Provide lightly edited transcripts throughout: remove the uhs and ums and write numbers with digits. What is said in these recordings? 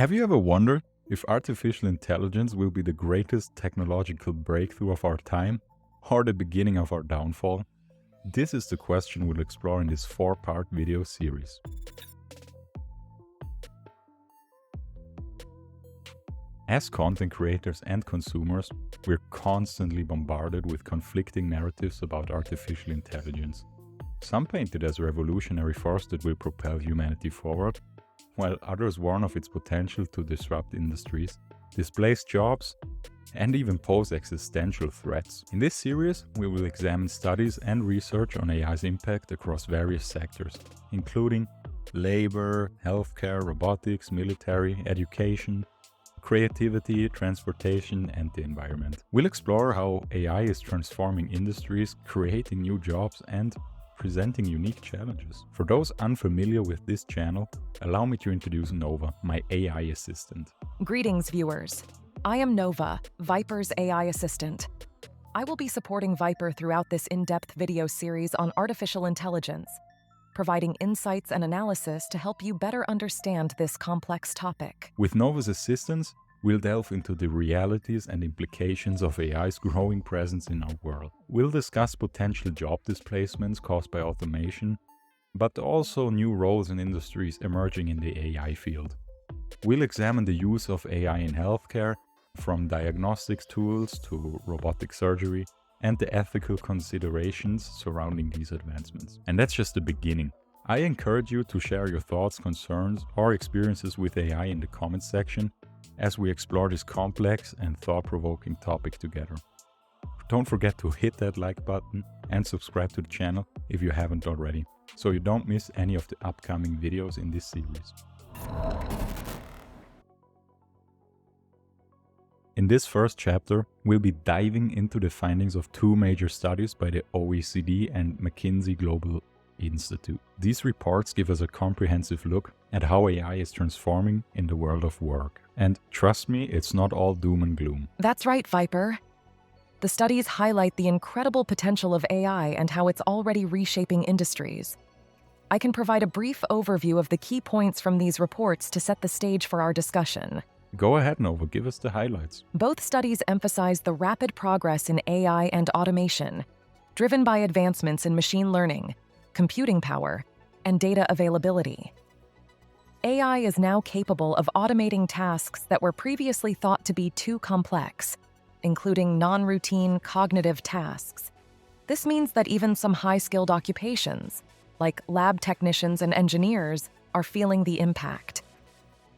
Have you ever wondered if artificial intelligence will be the greatest technological breakthrough of our time or the beginning of our downfall? This is the question we'll explore in this 4-part video series. As content creators and consumers, we're constantly bombarded with conflicting narratives about artificial intelligence. Some paint it as a revolutionary force that will propel humanity forward, while others warn of its potential to disrupt industries, displace jobs, and even pose existential threats. In this series, we will examine studies and research on AI's impact across various sectors, including labor, healthcare, robotics, military, education, creativity, transportation, and the environment. We'll explore how AI is transforming industries, creating new jobs, and presenting unique challenges. For those unfamiliar with this channel, allow me to introduce Nova, my AI assistant. Greetings, viewers. I am Nova, Viper's AI assistant. I will be supporting Viper throughout this in-depth video series on artificial intelligence, providing insights and analysis to help you better understand this complex topic. With Nova's assistance, we'll delve into the realities and implications of AI's growing presence in our world. We'll discuss potential job displacements caused by automation, but also new roles and industries emerging in the AI field. We'll examine the use of AI in healthcare, from diagnostics tools to robotic surgery, and the ethical considerations surrounding these advancements. And that's just the beginning. I encourage you to share your thoughts, concerns, or experiences with AI in the comments section as we explore this complex and thought-provoking topic together. Don't forget to hit that like button and subscribe to the channel if you haven't already, so you don't miss any of the upcoming videos in this series. In this first chapter, we'll be diving into the findings of 2 major studies by the OECD and McKinsey Global Institute. These reports give us a comprehensive look at how AI is transforming in the world of work. And trust me, it's not all doom and gloom. That's right, Viper. The studies highlight the incredible potential of AI and how it's already reshaping industries. I can provide a brief overview of the key points from these reports to set the stage for our discussion. Go ahead, Nova, give us the highlights. Both studies emphasize the rapid progress in AI and automation, driven by advancements in machine learning, computing power, and data availability. AI is now capable of automating tasks that were previously thought to be too complex, including non-routine cognitive tasks. This means that even some high-skilled occupations, like lab technicians and engineers, are feeling the impact.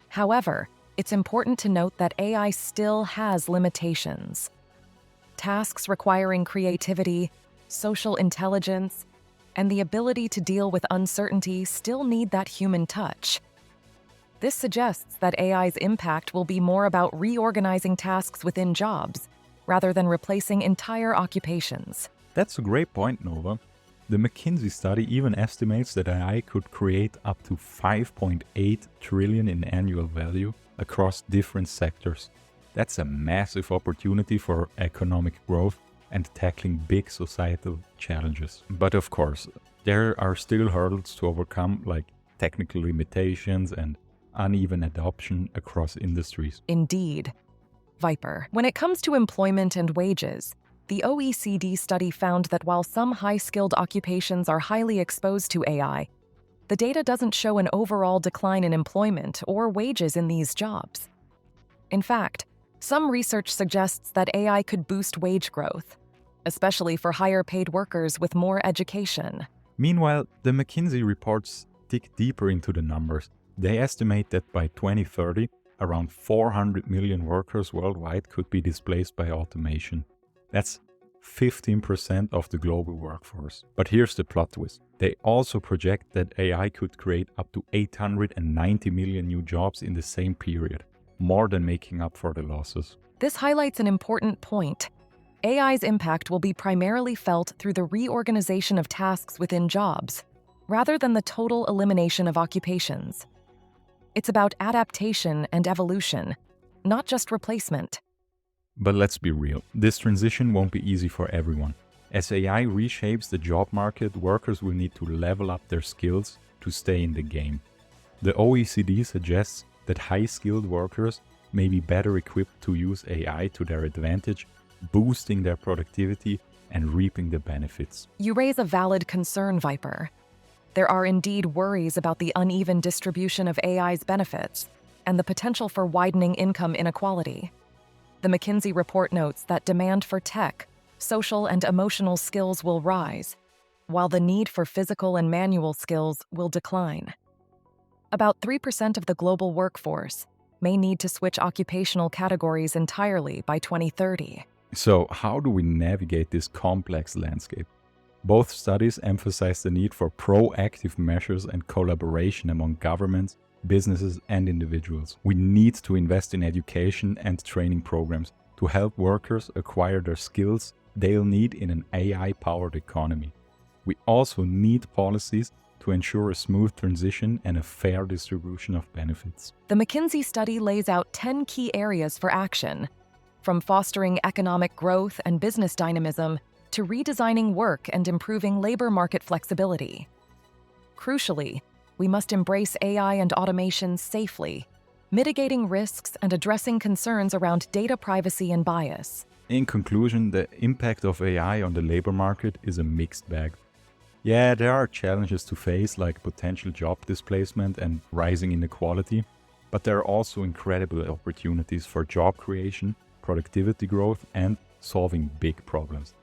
However, it's important to note that AI still has limitations. Tasks requiring creativity, social intelligence, and the ability to deal with uncertainty still need that human touch. This suggests that AI's impact will be more about reorganizing tasks within jobs, rather than replacing entire occupations. That's a great point, Nova. The McKinsey study even estimates that AI could create up to 5.8 trillion in annual value across different sectors. That's a massive opportunity for economic growth and tackling big societal challenges. But of course, there are still hurdles to overcome, like technical limitations and uneven adoption across industries. Indeed. Viper, when it comes to employment and wages, the OECD study found that while some high-skilled occupations are highly exposed to AI, the data doesn't show an overall decline in employment or wages in these jobs. In fact, some research suggests that AI could boost wage growth, especially for higher-paid workers with more education. Meanwhile, the McKinsey reports dig deeper into the numbers. They estimate that by 2030, around 400 million workers worldwide could be displaced by automation. That's 15% of the global workforce. But here's the plot twist. They also project that AI could create up to 890 million new jobs in the same period, more than making up for the losses. This highlights an important point. AI's impact will be primarily felt through the reorganization of tasks within jobs, rather than the total elimination of occupations. It's about adaptation and evolution, not just replacement. But let's be real, this transition won't be easy for everyone. As AI reshapes the job market, workers will need to level up their skills to stay in the game. The OECD suggests that high-skilled workers may be better equipped to use AI to their advantage, boosting their productivity and reaping the benefits. You raise a valid concern, Viper. There are indeed worries about the uneven distribution of AI's benefits and the potential for widening income inequality. The McKinsey report notes that demand for tech, social, and emotional skills will rise, while the need for physical and manual skills will decline. About 3% of the global workforce may need to switch occupational categories entirely by 2030. So, how do we navigate this complex landscape? Both studies emphasize the need for proactive measures and collaboration among governments, businesses, and individuals. We need to invest in education and training programs to help workers acquire the skills they'll need in an AI-powered economy. We also need policies to ensure a smooth transition and a fair distribution of benefits. The McKinsey study lays out 10 key areas for action, from fostering economic growth and business dynamism to redesigning work and improving labor market flexibility. Crucially, we must embrace AI and automation safely, mitigating risks and addressing concerns around data privacy and bias. In conclusion, the impact of AI on the labor market is a mixed bag. Yeah, there are challenges to face like potential job displacement and rising inequality, but there are also incredible opportunities for job creation, productivity growth, and solving big problems.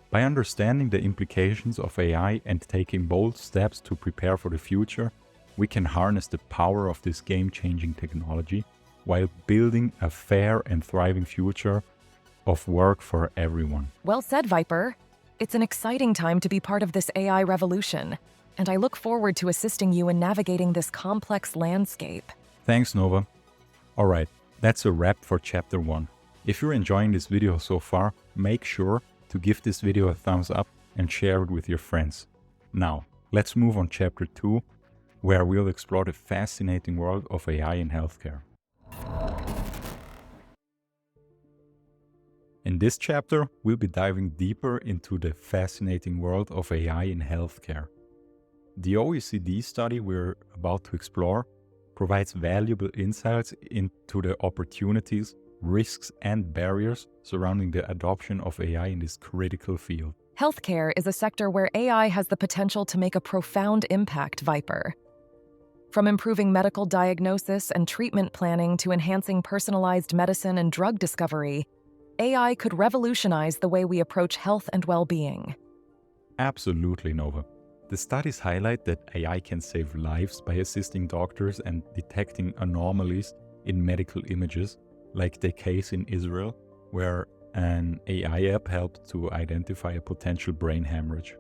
By understanding the implications of AI and taking bold steps to prepare for the future, we can harness the power of this game-changing technology while building a fair and thriving future of work for everyone. Well said, Viper. It's an exciting time to be part of this AI revolution, and I look forward to assisting you in navigating this complex landscape. Thanks, Nova. Alright, that's a wrap for Chapter 1. If you're enjoying this video so far, make sure to give this video a thumbs up and share it with your friends. Now, let's move on Chapter 2, where we'll explore the fascinating world of AI in healthcare. In this chapter, we'll be diving deeper into the fascinating world of AI in healthcare. The OECD study we're about to explore provides valuable insights into the opportunities, risks, and barriers surrounding the adoption of AI in this critical field. Healthcare is a sector where AI has the potential to make a profound impact, Viper. From improving medical diagnosis and treatment planning to enhancing personalized medicine and drug discovery, AI could revolutionize the way we approach health and well-being. Absolutely, Nova. The studies highlight that AI can save lives by assisting doctors and detecting anomalies in medical images, like the case in Israel, where an AI app helped to identify a potential brain hemorrhage.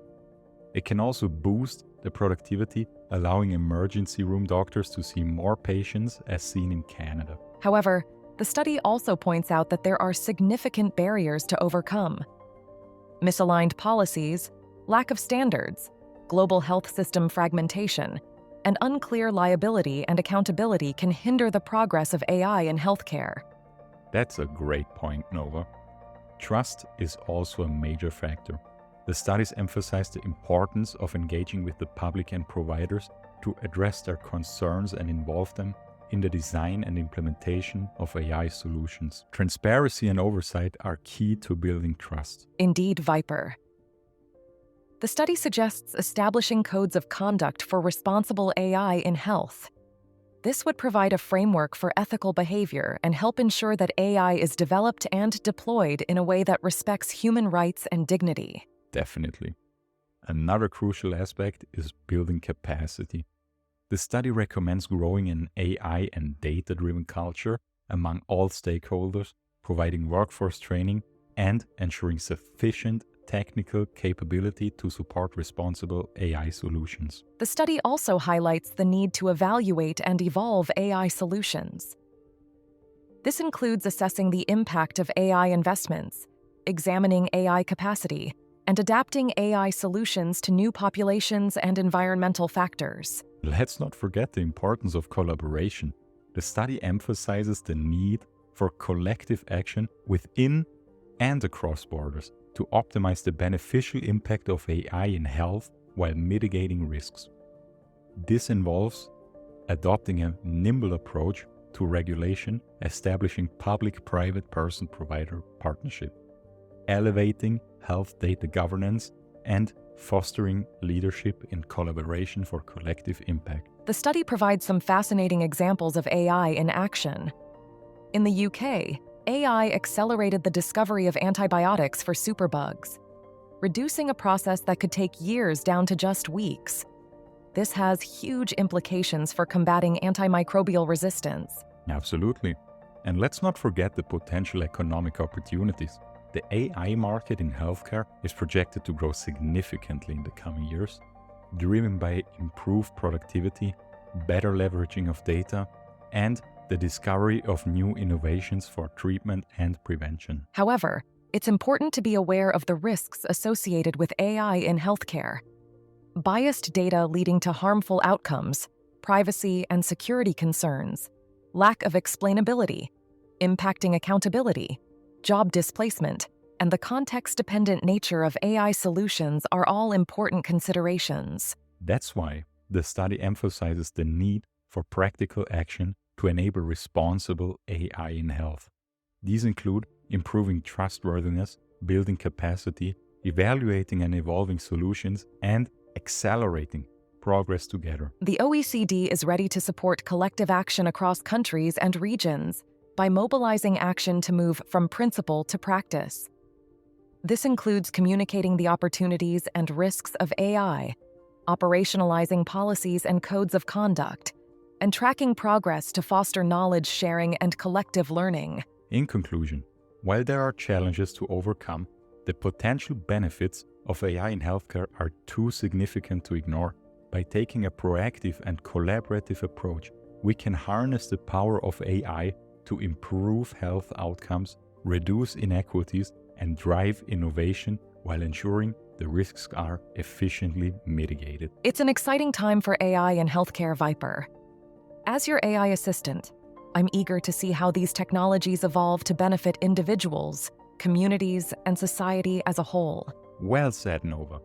It can also boost the productivity, allowing emergency room doctors to see more patients, as seen in Canada. However, the study also points out that there are significant barriers to overcome. Misaligned policies, lack of standards, global health system fragmentation, and unclear liability and accountability can hinder the progress of AI in healthcare. That's a great point, Nova. Trust is also a major factor. The studies emphasize the importance of engaging with the public and providers to address their concerns and involve them in the design and implementation of AI solutions. Transparency and oversight are key to building trust. Indeed, Viper. The study suggests establishing codes of conduct for responsible AI in health. This would provide a framework for ethical behavior and help ensure that AI is developed and deployed in a way that respects human rights and dignity. Definitely. Another crucial aspect is building capacity. The study recommends growing an AI and data-driven culture among all stakeholders, providing workforce training and ensuring sufficient technical capability to support responsible AI solutions. The study also highlights the need to evaluate and evolve AI solutions. This includes assessing the impact of AI investments, examining AI capacity, and adapting AI solutions to new populations and environmental factors. Let's not forget the importance of collaboration. The study emphasizes the need for collective action within and across borders to optimize the beneficial impact of AI in health while mitigating risks. This involves adopting a nimble approach to regulation, establishing public-private person-provider partnership, elevating health data governance, and fostering leadership in collaboration for collective impact. The study provides some fascinating examples of AI in action. In the UK, AI accelerated the discovery of antibiotics for superbugs, reducing a process that could take years down to just weeks. This has huge implications for combating antimicrobial resistance. Absolutely. And let's not forget the potential economic opportunities. The AI market in healthcare is projected to grow significantly in the coming years, driven by improved productivity, better leveraging of data, and the discovery of new innovations for treatment and prevention. However, it's important to be aware of the risks associated with AI in healthcare. Biased data leading to harmful outcomes, privacy and security concerns, lack of explainability, impacting accountability, job displacement, and the context-dependent nature of AI solutions are all important considerations. That's why the study emphasizes the need for practical action to enable responsible AI in health. These include improving trustworthiness, building capacity, evaluating and evolving solutions, and accelerating progress together. The OECD is ready to support collective action across countries and regions by mobilizing action to move from principle to practice. This includes communicating the opportunities and risks of AI, operationalizing policies and codes of conduct, and tracking progress to foster knowledge sharing and collective learning. In conclusion, while there are challenges to overcome, the potential benefits of AI in healthcare are too significant to ignore. By taking a proactive and collaborative approach, we can harness the power of AI to improve health outcomes, reduce inequities, and drive innovation while ensuring the risks are efficiently mitigated. It's an exciting time for AI in healthcare, Viper. As your AI assistant, I'm eager to see how these technologies evolve to benefit individuals, communities, and society as a whole. Well said, Nova.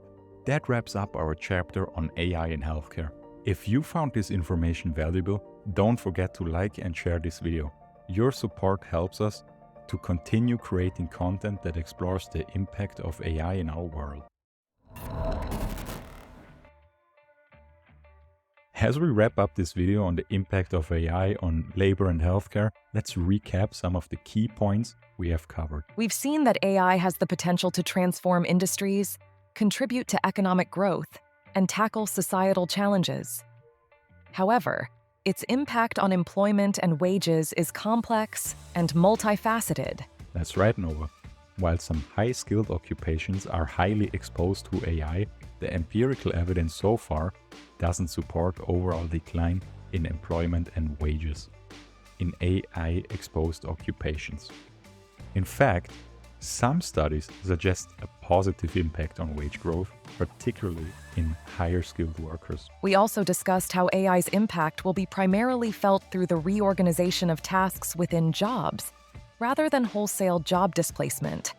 That wraps up our chapter on AI in healthcare. If you found this information valuable, don't forget to like and share this video. Your support helps us to continue creating content that explores the impact of AI in our world. As we wrap up this video on the impact of AI on labor and healthcare, let's recap some of the key points we have covered. We've seen that AI has the potential to transform industries, contribute to economic growth, and tackle societal challenges. However, its impact on employment and wages is complex and multifaceted. That's right, Nova. While some high-skilled occupations are highly exposed to AI, the empirical evidence so far doesn't support overall decline in employment and wages in AI-exposed occupations. In fact, some studies suggest a positive impact on wage growth, particularly in higher-skilled workers. We also discussed how AI's impact will be primarily felt through the reorganization of tasks within jobs, rather than wholesale job displacement.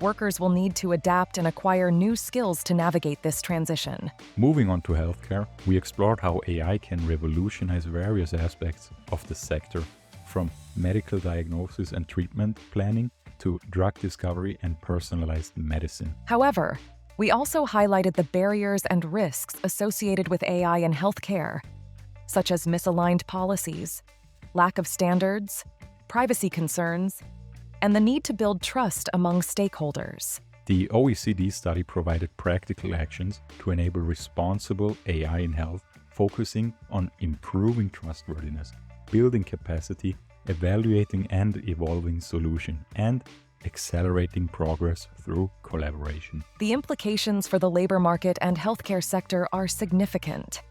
Workers will need to adapt and acquire new skills to navigate this transition. Moving on to healthcare, we explored how AI can revolutionize various aspects of the sector, from medical diagnosis and treatment planning to drug discovery and personalized medicine. However, we also highlighted the barriers and risks associated with AI in healthcare, such as misaligned policies, lack of standards, privacy concerns, and the need to build trust among stakeholders. The OECD study provided practical actions to enable responsible AI in health, focusing on improving trustworthiness, building capacity, evaluating and evolving solutions, and accelerating progress through collaboration. The implications for the labor market and healthcare sector are significant.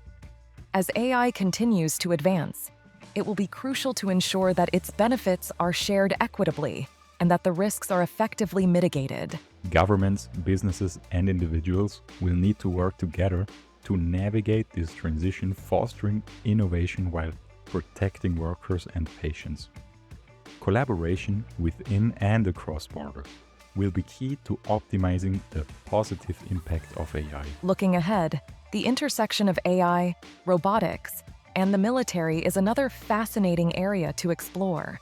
As AI continues to advance, it will be crucial to ensure that its benefits are shared equitably and that the risks are effectively mitigated. Governments, businesses, and individuals will need to work together to navigate this transition, fostering innovation while protecting workers and patients. Collaboration within and across borders will be key to optimizing the positive impact of AI. Looking ahead, the intersection of AI, robotics, and the military is another fascinating area to explore.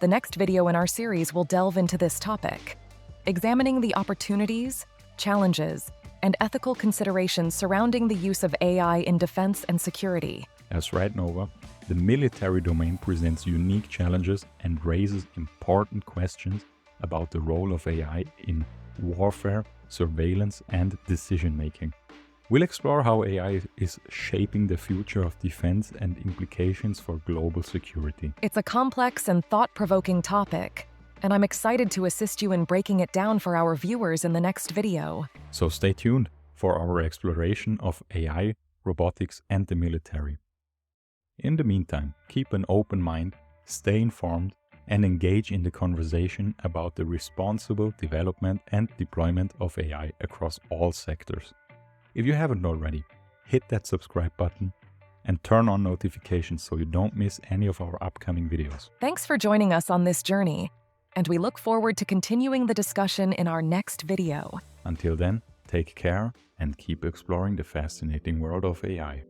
The next video in our series will delve into this topic, examining the opportunities, challenges, and ethical considerations surrounding the use of AI in defense and security. As right, Nova, the military domain presents unique challenges and raises important questions about the role of AI in warfare, surveillance, and decision-making. We'll explore how AI is shaping the future of defense and implications for global security. It's a complex and thought-provoking topic, and I'm excited to assist you in breaking it down for our viewers in the next video. So stay tuned for our exploration of AI, robotics, and the military. In the meantime, keep an open mind, stay informed, and engage in the conversation about the responsible development and deployment of AI across all sectors. If you haven't already, hit that subscribe button and turn on notifications so you don't miss any of our upcoming videos. Thanks for joining us on this journey, and we look forward to continuing the discussion in our next video. Until then, take care and keep exploring the fascinating world of AI.